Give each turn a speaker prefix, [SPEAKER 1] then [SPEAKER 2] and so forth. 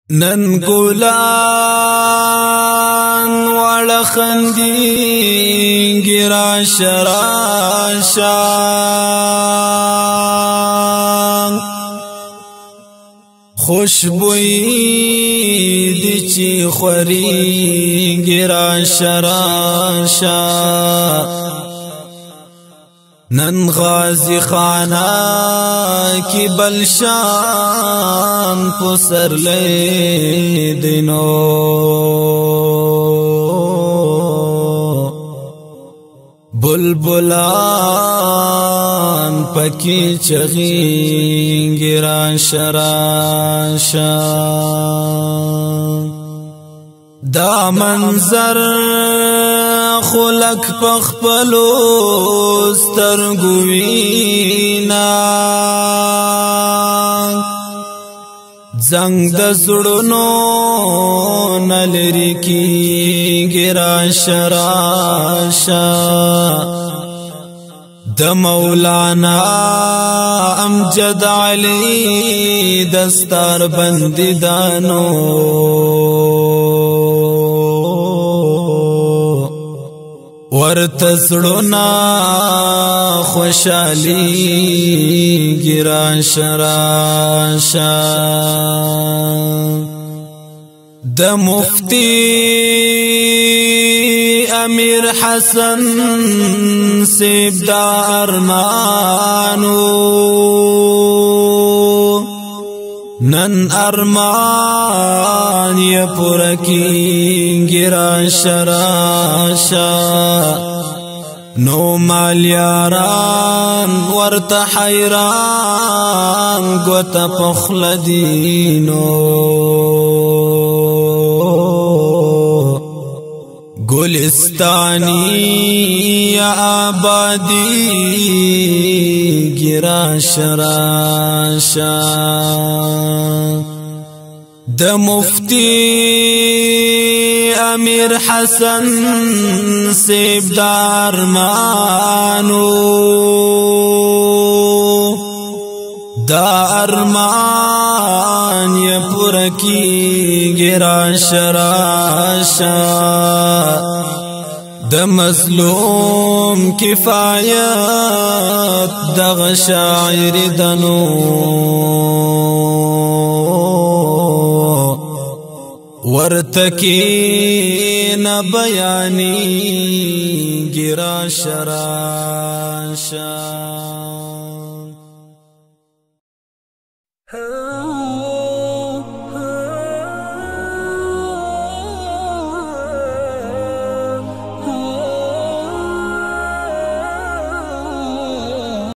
[SPEAKER 1] نن ګلان وړ خندي ګرا شراشا خوشبوئی دی چی خوری ګرا شراشا نن غازی خانہ کی بلشان پسر لے دینو بلبلان پکی چغی گرا شراشا دا منظر خلق پخپلو سترګوینا زنګ د زړونو نلری کی ګرا شراشا د مولانا امجد علی دستار بندیدانو ورتسړونا خوشالي ګرا شراشا د مفتی امیر حسن سیب دا ارمانو نن ارمان یا پورکی گرا شراشا نو مال یاران ورت حیران گوت پخلدینو گلستانی یا آبادی گرا شراشا د مفتی امیر حسن سیب دار مانو دا ارمان یا پورکی گرا شراشا د مظلوم کفایت دغ شاعر دنو ورتکی ن بیانی گرا شراشا